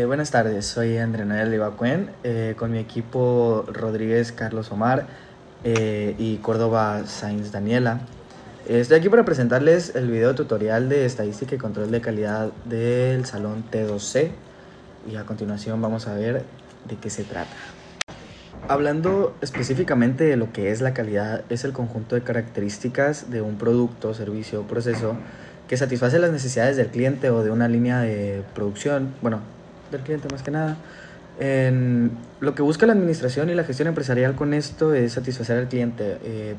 Buenas tardes, soy André Noel Ibacuen, con mi equipo Rodríguez Carlos Omar y Córdoba Sainz Daniela. Estoy aquí para presentarles el video tutorial de estadística y control de calidad del salón T2C y a continuación vamos a ver de qué se trata. Hablando específicamente de lo que es la calidad, es el conjunto de características de un producto, servicio o proceso que satisface las necesidades del cliente o de una línea de producción, del cliente más que nada. Lo que busca la administración y la gestión empresarial con esto es satisfacer al cliente,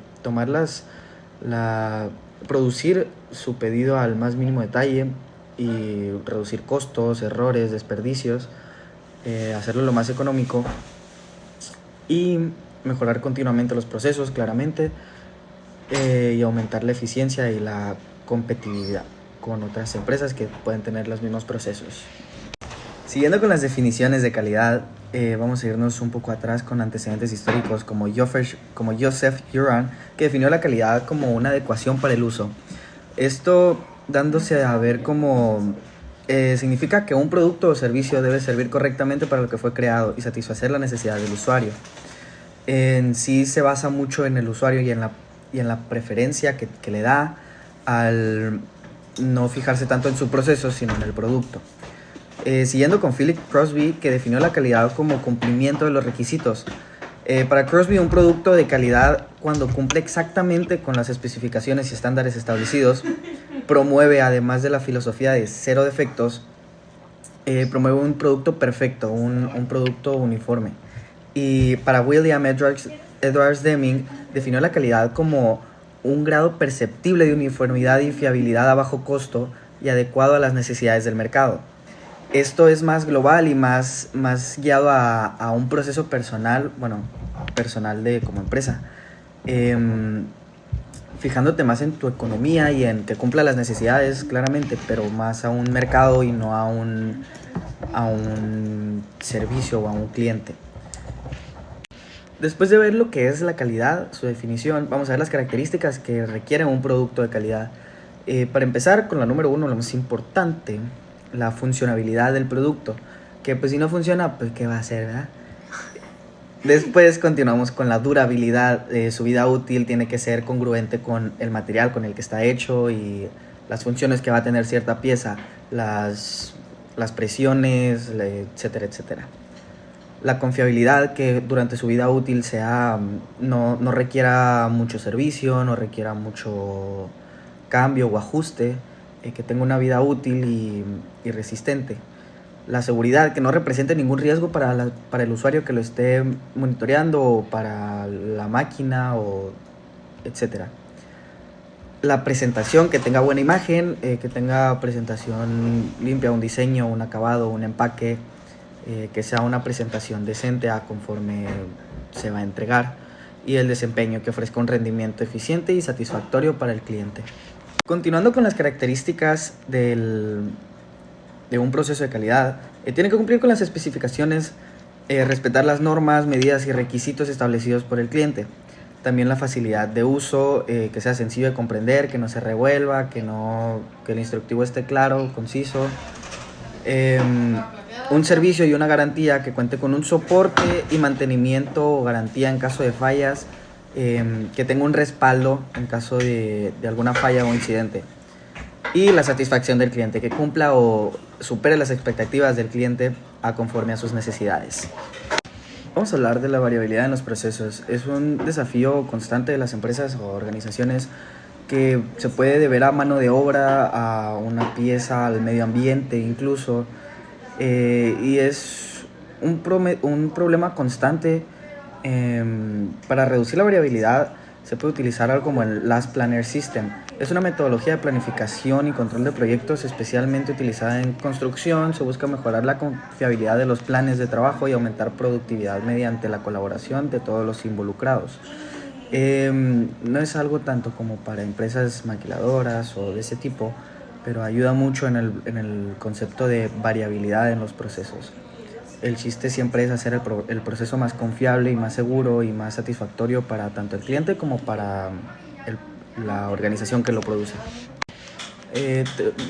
producir su pedido al más mínimo detalle y reducir costos, errores, desperdicios, hacerlo lo más económico y mejorar continuamente los procesos, claramente, y aumentar la eficiencia y la competitividad con otras empresas que pueden tener los mismos procesos. Siguiendo con las definiciones de calidad, vamos a irnos un poco atrás con antecedentes históricos como Joseph Juran, que definió la calidad como una adecuación para el uso. Esto dándose a ver como significa que un producto o servicio debe servir correctamente para lo que fue creado y satisfacer la necesidad del usuario. En sí se basa mucho en el usuario y en la preferencia que le da al no fijarse tanto en su proceso, sino en el producto. Siguiendo con Philip Crosby, que definió la calidad como cumplimiento de los requisitos. Para Crosby, un producto de calidad, cuando cumple exactamente con las especificaciones y estándares establecidos, promueve, además de la filosofía de cero defectos, promueve un producto perfecto, un producto uniforme. Y para William Edwards Deming, definió la calidad como un grado perceptible de uniformidad y fiabilidad a bajo costo y adecuado a las necesidades del mercado. Esto es más global y más guiado a un proceso personal de como empresa. Fijándote más en tu economía y en que cumpla las necesidades, claramente, pero más a un mercado y no a un servicio o a un cliente. Después de ver lo que es la calidad, su definición, vamos a ver las características que requiere un producto de calidad. Para empezar con la número 1, lo más importante, la funcionabilidad del producto, que pues si no funciona, pues qué va a hacer, ¿verdad? Después continuamos con la durabilidad, su vida útil tiene que ser congruente con el material con el que está hecho y las funciones que va a tener cierta pieza, las presiones, etcétera, etcétera. La confiabilidad, que durante su vida útil no requiera mucho servicio, no requiera mucho cambio o ajuste, que tenga una vida útil y resistente. La seguridad, que no represente ningún riesgo para el usuario que lo esté monitoreando o para la máquina, etc. La presentación, que tenga buena imagen, que tenga presentación limpia, un diseño, un acabado, un empaque, que sea una presentación decente a conforme se va a entregar, y el desempeño, que ofrezca un rendimiento eficiente y satisfactorio para el cliente. Continuando con las características de un proceso de calidad, tiene que cumplir con las especificaciones, respetar las normas, medidas y requisitos establecidos por el cliente. También la facilidad de uso, que sea sencillo de comprender, que no se revuelva, que el instructivo esté claro, conciso. Un servicio y una garantía que cuente con un soporte y mantenimiento o garantía en caso de fallas, que tenga un respaldo en caso de alguna falla o incidente. Y la satisfacción del cliente, que cumpla o supere las expectativas del cliente conforme a sus necesidades. Vamos a hablar de la variabilidad en los procesos. Es un desafío constante de las empresas o organizaciones que se puede deber a mano de obra, a una pieza, al medio ambiente incluso, y es un problema constante. Para reducir la variabilidad se puede utilizar algo como el Last Planner System. Es una metodología de planificación y control de proyectos especialmente utilizada en construcción. Se busca mejorar la confiabilidad de los planes de trabajo y aumentar productividad mediante la colaboración de todos los involucrados. No es algo tanto como para empresas maquiladoras o de ese tipo, pero ayuda mucho en el concepto de variabilidad en los procesos. El chiste siempre es hacer el proceso más confiable y más seguro y más satisfactorio para tanto el cliente como para la organización que lo produce.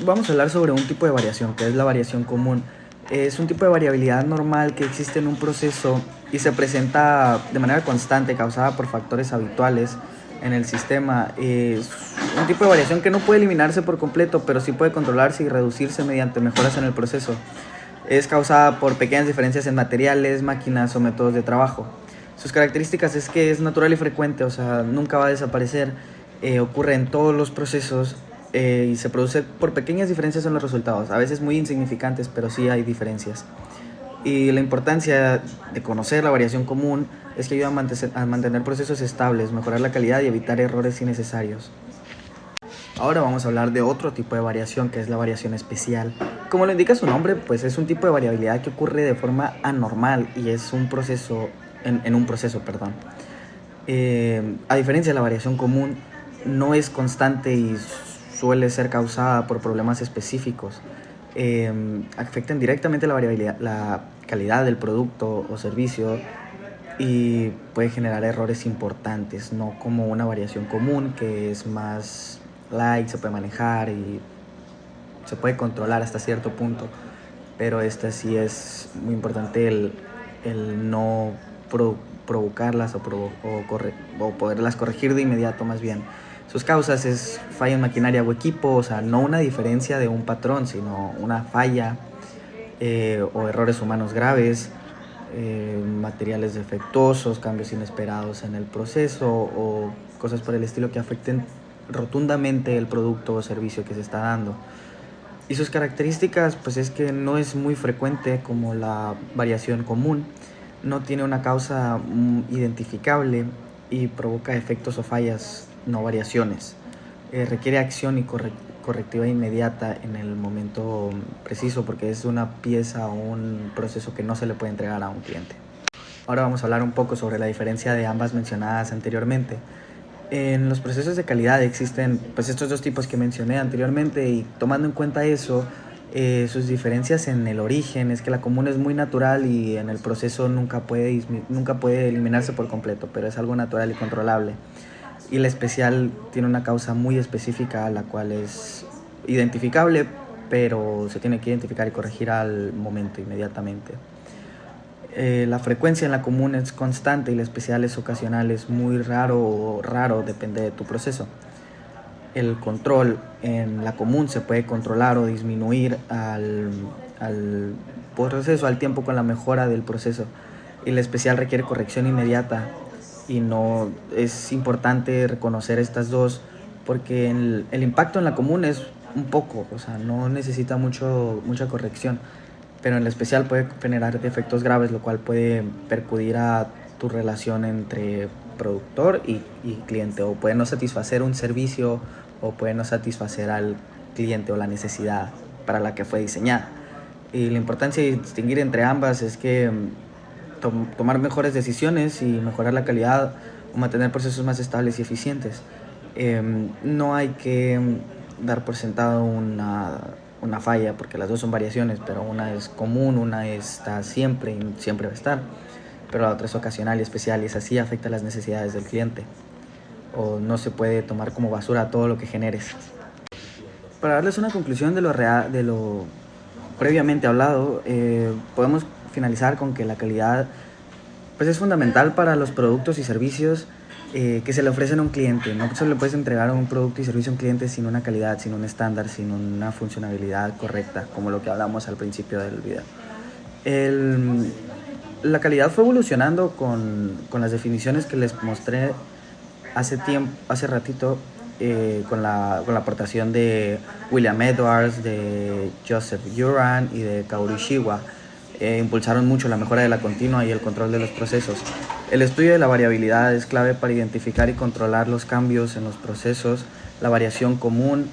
Vamos a hablar sobre un tipo de variación, que es la variación común. Es un tipo de variabilidad normal que existe en un proceso y se presenta de manera constante, causada por factores habituales en el sistema. Es un tipo de variación que no puede eliminarse por completo, pero sí puede controlarse y reducirse mediante mejoras en el proceso. Es causada por pequeñas diferencias en materiales, máquinas o métodos de trabajo. Sus características es que es natural y frecuente, o sea, nunca va a desaparecer, ocurre en todos los procesos y se produce por pequeñas diferencias en los resultados, a veces muy insignificantes, pero sí hay diferencias. Y la importancia de conocer la variación común es que ayuda a mantener procesos estables, mejorar la calidad y evitar errores innecesarios. Ahora vamos a hablar de otro tipo de variación, que es la variación especial. Como lo indica su nombre, pues es un tipo de variabilidad que ocurre de forma anormal y es un proceso, en un proceso, perdón. A diferencia de la variación común, no es constante y suele ser causada por problemas específicos. Afectan directamente la variabilidad, la calidad del producto o servicio y puede generar errores importantes, no como una variación común que es más light, se puede manejar y se puede controlar hasta cierto punto, pero esta sí es muy importante el no provocarlas o poderlas corregir de inmediato más bien. Sus causas es falla en maquinaria o equipo, o sea, no una diferencia de un patrón, sino una falla o errores humanos graves, materiales defectuosos, cambios inesperados en el proceso o cosas por el estilo que afecten rotundamente el producto o servicio que se está dando. Y sus características pues es que no es muy frecuente como la variación común, no tiene una causa identificable y provoca efectos o fallas, no variaciones. Requiere acción y correctiva inmediata en el momento preciso porque es una pieza o un proceso que no se le puede entregar a un cliente. Ahora vamos a hablar un poco sobre la diferencia de ambas mencionadas anteriormente. En los procesos de calidad existen pues estos dos tipos que mencioné anteriormente y tomando en cuenta eso, sus diferencias en el origen es que la común es muy natural y en el proceso nunca puede eliminarse por completo, pero es algo natural y controlable. Y la especial tiene una causa muy específica, la cual es identificable, pero se tiene que identificar y corregir al momento, inmediatamente. La frecuencia en la común es constante y la especial es ocasional, es muy raro, depende de tu proceso. El control en la común se puede controlar o disminuir al proceso, al tiempo con la mejora del proceso. Y la especial requiere corrección inmediata y no es importante reconocer estas dos porque el impacto en la común es un poco, o sea, no necesita mucha corrección, pero en la especial puede generar defectos graves, lo cual puede perjudicar a tu relación entre productor y cliente, o puede no satisfacer un servicio o puede no satisfacer al cliente o la necesidad para la que fue diseñada. Y la importancia de distinguir entre ambas es que tomar mejores decisiones y mejorar la calidad o mantener procesos más estables y eficientes. No hay que dar por sentado una falla porque las dos son variaciones, pero una es común, una está siempre y siempre va a estar, pero la otra es ocasional y especial y es así, afecta las necesidades del cliente o no se puede tomar como basura todo lo que generes. Para darles una conclusión de lo previamente hablado, podemos finalizar con que la calidad pues es fundamental para los productos y servicios que se le ofrecen a un cliente. No se le puedes entregar un producto y servicio a un cliente sin una calidad, sin un estándar, sin una funcionalidad correcta, como lo que hablamos al principio del video. El, la calidad fue evolucionando con las definiciones que les mostré hace ratito, con la aportación de William Edwards, de Joseph Juran y de Kaoru Shiwa. Impulsaron mucho la mejora de la continua y el control de los procesos. El estudio de la variabilidad es clave para identificar y controlar los cambios en los procesos. La variación común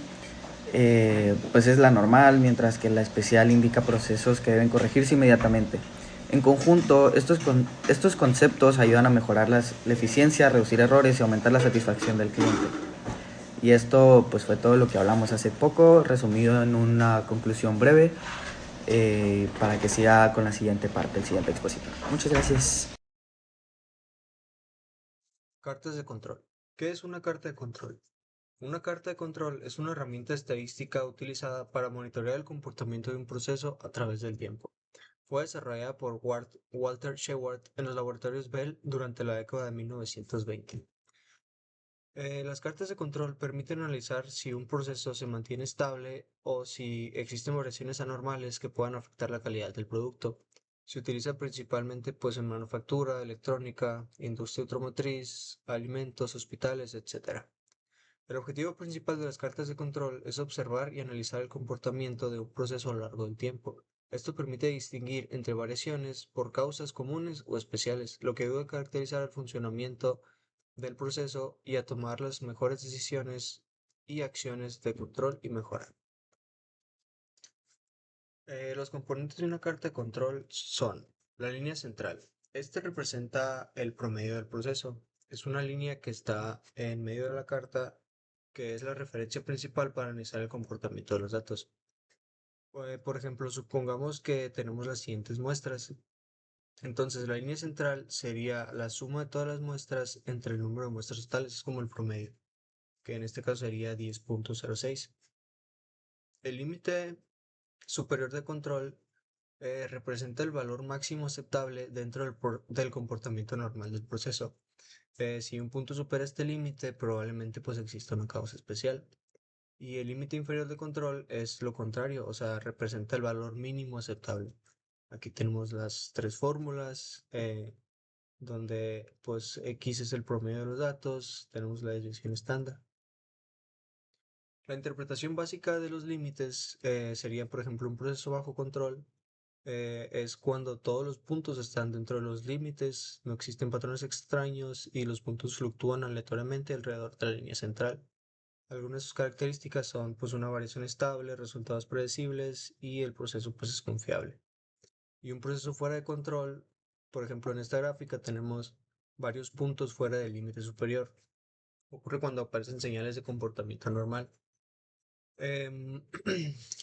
pues es la normal, mientras que la especial indica procesos que deben corregirse inmediatamente. En conjunto, estos conceptos ayudan a mejorar la eficiencia, reducir errores y aumentar la satisfacción del cliente. Y esto pues fue todo lo que hablamos hace poco, resumido en una conclusión breve, para que siga con la siguiente parte, el siguiente expositor. Muchas gracias. Cartas de control. ¿Qué es una carta de control? Una carta de control es una herramienta estadística utilizada para monitorear el comportamiento de un proceso a través del tiempo. Fue desarrollada por Walter Shewhart en los laboratorios Bell durante la década de 1920. Las cartas de control permiten analizar si un proceso se mantiene estable o si existen variaciones anormales que puedan afectar la calidad del producto. Se utiliza principalmente pues en manufactura, electrónica, industria automotriz, alimentos, hospitales, etc. El objetivo principal de las cartas de control es observar y analizar el comportamiento de un proceso a lo largo del tiempo. Esto permite distinguir entre variaciones por causas comunes o especiales, lo que ayuda a caracterizar el funcionamiento del proceso y a tomar las mejores decisiones y acciones de control y mejora. Los componentes de una carta de control son la línea central. Este representa el promedio del proceso. Es una línea que está en medio de la carta, que es la referencia principal para analizar el comportamiento de los datos. Por ejemplo, supongamos que tenemos las siguientes muestras. Entonces, la línea central sería la suma de todas las muestras entre el número de muestras totales, es como el promedio, que en este caso sería 10.06. El límite superior de control representa el valor máximo aceptable dentro del comportamiento normal del proceso. Si un punto supera este límite, probablemente pues exista una causa especial. Y el límite inferior de control es lo contrario, o sea, representa el valor mínimo aceptable. Aquí tenemos las tres fórmulas, donde pues X es el promedio de los datos, tenemos la desviación estándar. La interpretación básica de los límites sería, por ejemplo, un proceso bajo control. Es cuando todos los puntos están dentro de los límites, no existen patrones extraños y los puntos fluctúan aleatoriamente alrededor de la línea central. Algunas de sus características son pues una variación estable, resultados predecibles y el proceso pues es confiable. Y un proceso fuera de control, por ejemplo en esta gráfica tenemos varios puntos fuera del límite superior. Ocurre cuando aparecen señales de comportamiento anormal. Em,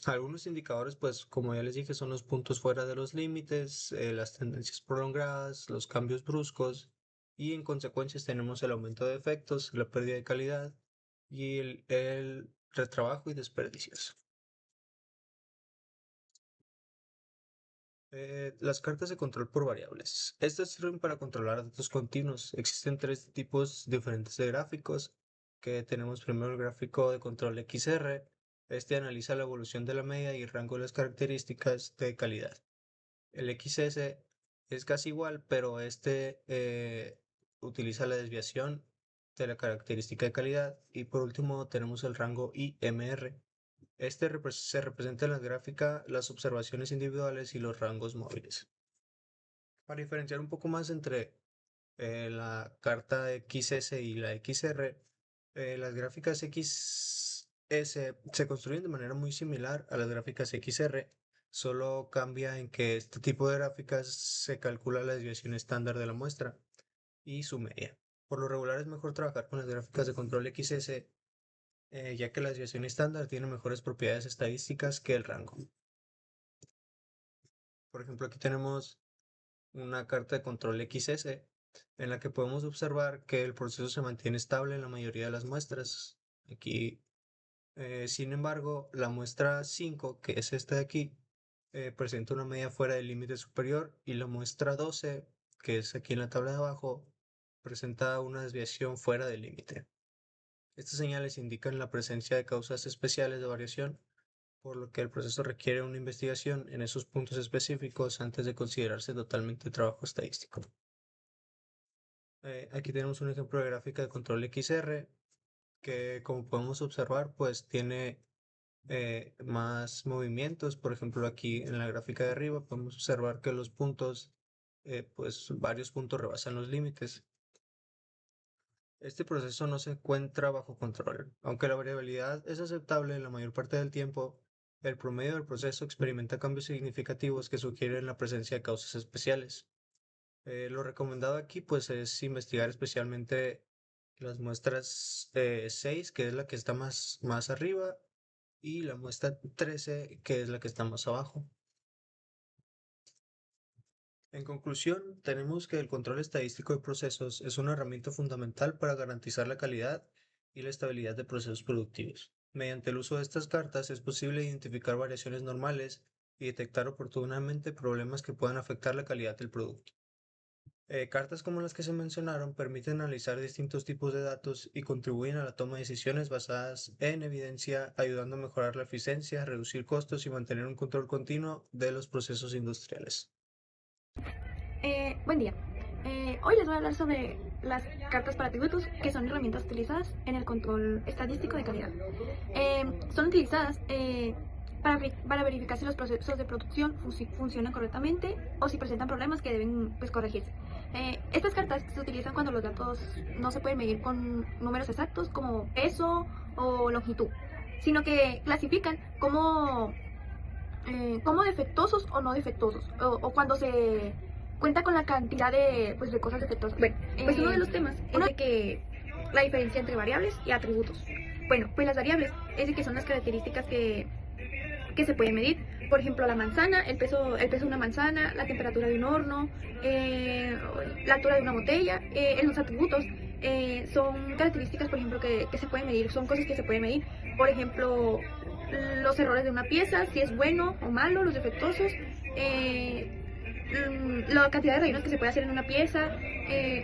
algunos indicadores, pues como ya les dije, son los puntos fuera de los límites, las tendencias prolongadas, los cambios bruscos y en consecuencia tenemos el aumento de efectos, la pérdida de calidad y el retrabajo y desperdicios. Las cartas de control por variables. Estas sirven para controlar datos continuos. Existen tres tipos diferentes de gráficos, que tenemos primero el gráfico de control XR. Este analiza la evolución de la media y el rango de las características de calidad. El XS es casi igual, pero este utiliza la desviación de la característica de calidad. Y por último tenemos el rango IMR. Este se representa en la gráfica las observaciones individuales y los rangos móviles. Para diferenciar un poco más entre la carta XS y la XR, las gráficas XS se construyen de manera muy similar a las gráficas XR, solo cambia en que este tipo de gráficas se calcula la desviación estándar de la muestra y su media. Por lo regular es mejor trabajar con las gráficas de control XS, ya que la desviación estándar tiene mejores propiedades estadísticas que el rango. Por ejemplo, aquí tenemos una carta de control XS en la que podemos observar que el proceso se mantiene estable en la mayoría de las muestras. Aquí, sin embargo, la muestra 5, que es esta de aquí, presenta una media fuera del límite superior y la muestra 12, que es aquí en la tabla de abajo, presenta una desviación fuera del límite. Estas señales indican la presencia de causas especiales de variación, por lo que el proceso requiere una investigación en esos puntos específicos antes de considerarse totalmente trabajo estadístico. Aquí tenemos un ejemplo de gráfica de control XR que, como podemos observar, pues tiene más movimientos. Por ejemplo, aquí en la gráfica de arriba podemos observar que los puntos, pues varios puntos rebasan los límites. Este proceso no se encuentra bajo control. Aunque la variabilidad es aceptable en la mayor parte del tiempo, el promedio del proceso experimenta cambios significativos que sugieren la presencia de causas especiales. Lo recomendado aquí pues es investigar especialmente las muestras 6, que es la que está más arriba, y la muestra 13, que es la que está más abajo. En conclusión, tenemos que el control estadístico de procesos es una herramienta fundamental para garantizar la calidad y la estabilidad de procesos productivos. Mediante el uso de estas cartas es posible identificar variaciones normales y detectar oportunamente problemas que puedan afectar la calidad del producto. Cartas como las que se mencionaron permiten analizar distintos tipos de datos y contribuyen a la toma de decisiones basadas en evidencia, ayudando a mejorar la eficiencia, reducir costos y mantener un control continuo de los procesos industriales. Buen día. Hoy les voy a hablar sobre las cartas para tributos, que son herramientas utilizadas en el control estadístico de calidad. Son utilizadas para verificar si los procesos de producción funcionan correctamente o si presentan problemas que deben, pues, corregirse. Estas cartas se utilizan cuando los datos no se pueden medir con números exactos como peso o longitud, sino que clasifican como defectuosos o no defectuosos, o cuando se cuenta con la cantidad de, pues, de cosas defectuosas. Bueno, pues uno de los temas es de que la diferencia entre variables y atributos. Bueno, pues las variables es de que son las características que se pueden medir. Por ejemplo, la manzana, el peso de una manzana, la temperatura de un horno, la altura de una botella. En los atributos son características, por ejemplo, que se pueden medir, son cosas que se pueden medir. Por ejemplo, los errores de una pieza, si es bueno o malo, los defectuosos, la cantidad de rellenos que se puede hacer en una pieza,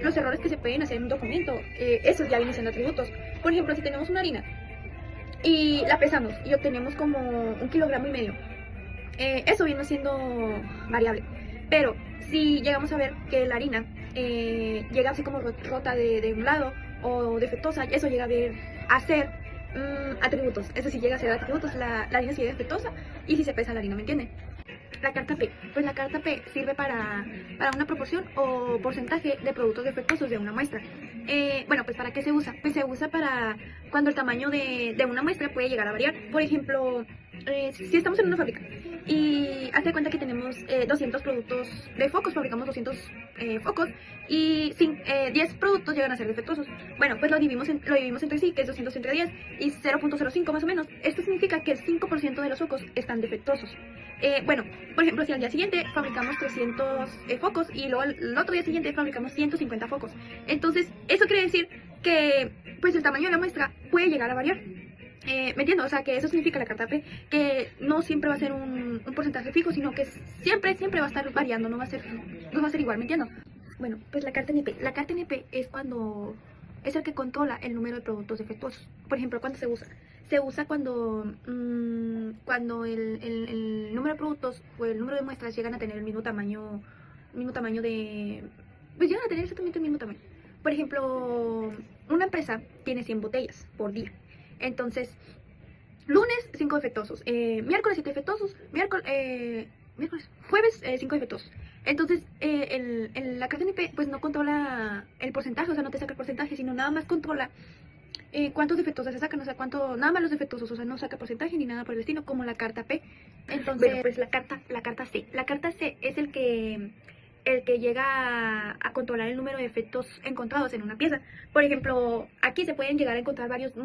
los errores que se pueden hacer en un documento, esos ya vienen siendo atributos. Por ejemplo, si tenemos una harina y la pesamos y obtenemos como 1,5 kilogramos, eso viene siendo variable. Pero si llegamos a ver que la harina llega así como rota de un lado o defectuosa, eso llega a ser atributos. Eso sí llega a ser atributos, la harina sigue defectuosa y si se pesa la harina, ¿me entienden? La carta P. Pues la carta P sirve para una proporción o porcentaje de productos defectuosos de una muestra. Bueno, pues ¿para qué se usa? Pues se usa para cuando el tamaño de una muestra puede llegar a variar. Por ejemplo, si estamos en una fábrica y hazte cuenta que tenemos 200 productos de focos, fabricamos 200 focos y 10 productos llegan a ser defectuosos. Bueno, pues lo dividimos entre sí, que es 200 entre 10 y 0,05 más o menos. Esto significa que el 5% de los focos están defectuosos. Bueno, por ejemplo, si al día siguiente fabricamos 300 focos y luego el otro día siguiente fabricamos 150 focos. Entonces, eso quiere decir que, pues, el tamaño de la muestra puede llegar a variar. ¿Me entiendo? O sea, que eso significa la carta P, que no siempre va a ser un porcentaje fijo, sino que siempre va a estar variando, no va a ser igual, ¿me entiendo? Bueno, pues la carta NP. La carta NP es el que controla el número de productos defectuosos. Por ejemplo, ¿cuándo se usa? Se usa cuando el número de productos o el número de muestras llegan a tener el mismo tamaño de... Pues llegan a tener exactamente el mismo tamaño. Por ejemplo, una empresa tiene 100 botellas por día. Entonces, lunes 5 defectuosos, miércoles 7 defectuosos, jueves 5 defectuosos. Entonces, la carta NP pues no controla el porcentaje, o sea, no te saca el porcentaje, sino nada más controla cuántos defectuosos se sacan, o sea, nada más los defectuosos, o sea, no saca porcentaje ni nada por el estilo, como la carta P. Entonces, bueno, pues la carta C. La carta C es el que llega a controlar el número de defectos encontrados en una pieza. Por ejemplo, aquí se pueden llegar a encontrar varios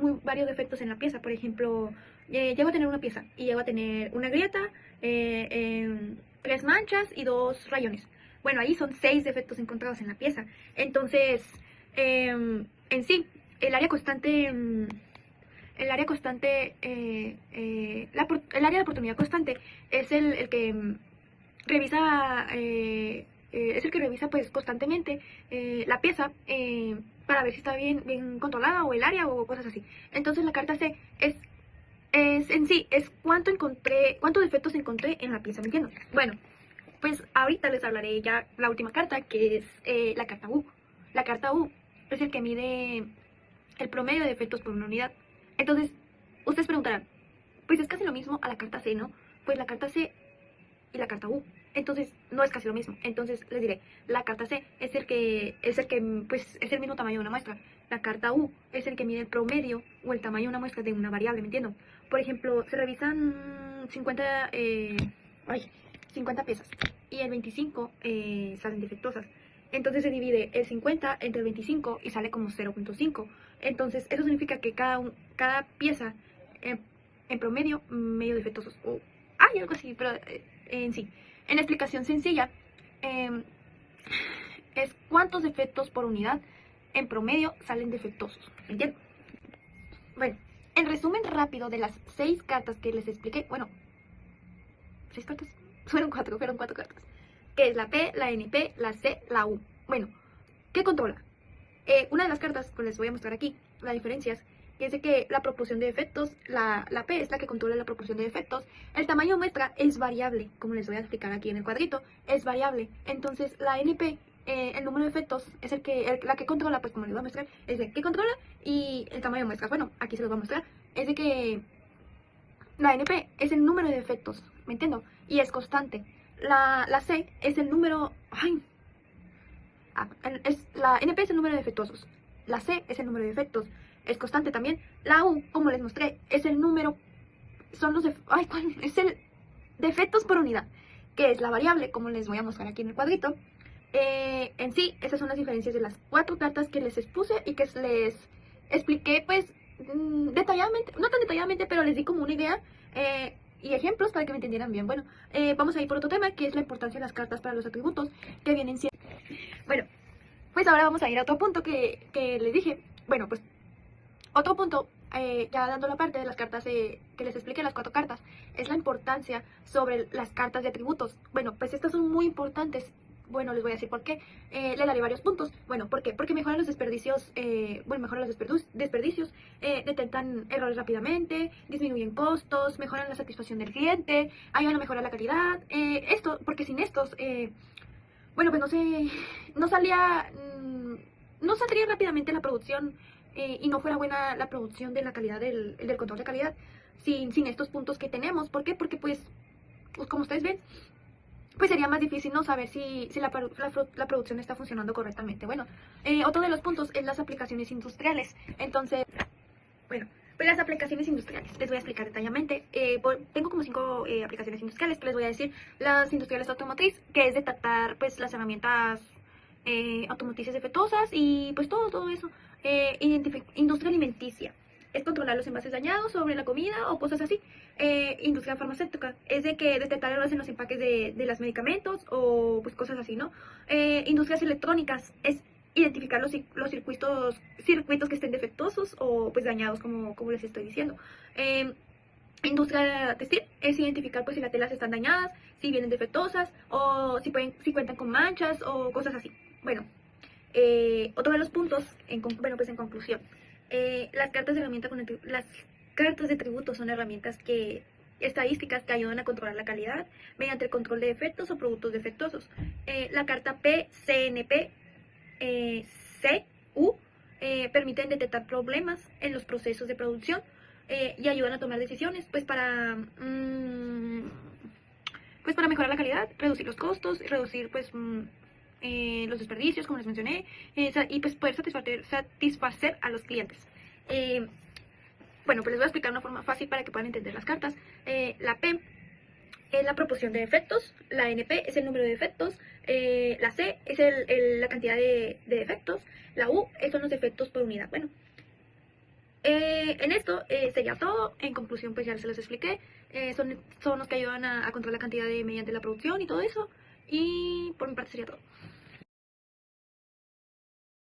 defectos en la pieza. Por ejemplo, llego a tener una pieza y llego a tener una grieta, 3 manchas y 2 rayones. Bueno, ahí son 6 defectos encontrados en la pieza. Entonces, en sí, el área constante... el área constante, el área de oportunidad constante es el que revisa, es el que revisa pues constantemente la pieza para ver si está bien controlada o el área o cosas así. Entonces la carta C es en sí, es cuántos defectos encontré en la pieza, ¿me entiendes? Bueno, pues ahorita les hablaré ya la última carta, que es la carta U. La carta U es el que mide el promedio de defectos por una unidad. Entonces, ustedes preguntarán, pues es casi lo mismo a la carta C, ¿no? Pues la carta C y la carta U. Entonces, no es casi lo mismo. Entonces, les diré, la carta C es el que pues, es el mismo tamaño de una muestra. La carta U es el que mide el promedio o el tamaño de una muestra de una variable, ¿me entiendo? Por ejemplo, se revisan 50 piezas y el 25 salen defectuosas. Entonces se divide el 50 entre el 25 y sale como 0,5. Entonces, eso significa que cada pieza en promedio medio defectuosos. O hay algo así, pero en sí. En explicación sencilla, es cuántos defectos por unidad en promedio salen defectuosos. ¿Entienden? Bueno, en resumen rápido de las 6 cartas que les expliqué, bueno, 6 cartas. fueron cuatro cartas. Que es la P, la NP, la C, la U. Bueno, ¿qué controla? Una de las cartas, pues les voy a mostrar aquí las diferencias, que es de que la proporción de efectos, la P es la que controla la proporción de efectos. El tamaño de muestra es variable, como les voy a explicar aquí en el cuadrito, es variable. Entonces la NP, el número de efectos, es la que controla, pues como les voy a mostrar, es de que controla, y el tamaño de muestras, bueno, aquí se los voy a mostrar, es de que la NP es el número de efectos, ¿me entiendo? Y es constante. La C es el número... Ay, la NP es el número de defectuosos. La C es el número de defectos. Es constante también. La U, como les mostré, es el número... Es el defectos por unidad, que es la variable, como les voy a mostrar aquí en el cuadrito. En sí, esas son las diferencias de las 4 cartas que les expuse y que les expliqué, pues, detalladamente, no tan detalladamente, pero les di como una idea y ejemplos para que me entendieran bien. Bueno, vamos a ir por otro tema, que es la importancia de las cartas para los atributos, que vienen siendo... Bueno, pues ahora vamos a ir a otro punto que les dije. Bueno, pues otro punto, ya dando la parte de las cartas que les expliqué, las 4 cartas, es la importancia sobre las cartas de atributos. Bueno, pues estas son muy importantes. Bueno, les voy a decir por qué. Le daré varios puntos. Bueno, ¿por qué? Porque mejoran los desperdicios, desperdicios, detectan errores rápidamente, disminuyen costos, mejoran la satisfacción del cliente, ayudan a mejorar la calidad. Esto, porque sin estos, bueno, pues no saldría rápidamente la producción y no fuera buena la producción de la calidad del control de calidad sin estos puntos que tenemos. ¿Por qué? Porque pues como ustedes ven, pues sería más difícil no saber si la producción está funcionando correctamente. Bueno, otro de los puntos es las aplicaciones industriales. Entonces, bueno, pues las aplicaciones industriales, les voy a explicar detalladamente. Tengo como 5 aplicaciones industriales que les voy a decir. Las industriales automotriz, que es detectar pues las herramientas automotrices defectuosas y pues todo eso. Industria alimenticia, es controlar los envases dañados sobre la comida o cosas así. Industria farmacéutica, es de que detectar errores en los empaques de los medicamentos o pues cosas así, ¿no? Industrias electrónicas, es identificar los circuitos que estén defectuosos o pues dañados, como les estoy diciendo. Industria textil es identificar pues si las telas están dañadas, si vienen defectuosas o si cuentan con manchas o cosas así. Bueno, otro de los puntos, en conclusión, las cartas de tributo son herramientas estadísticas que ayudan a controlar la calidad mediante el control de defectos o productos defectuosos. La carta P, CNP, CU permiten detectar problemas en los procesos de producción y ayudan a tomar decisiones pues para mejorar la calidad, reducir los costos, reducir pues los desperdicios, como les mencioné, y pues poder satisfacer a los clientes. Bueno, pues les voy a explicar una forma fácil para que puedan entender las cartas. La P es la proporción de defectos, la NP es el número de defectos, la C es la cantidad de defectos, la U son los defectos por unidad. Bueno, en esto sería todo. En conclusión, pues ya se los expliqué. Son los que ayudan a controlar la cantidad mediante la producción y todo eso. Y por mi parte sería todo.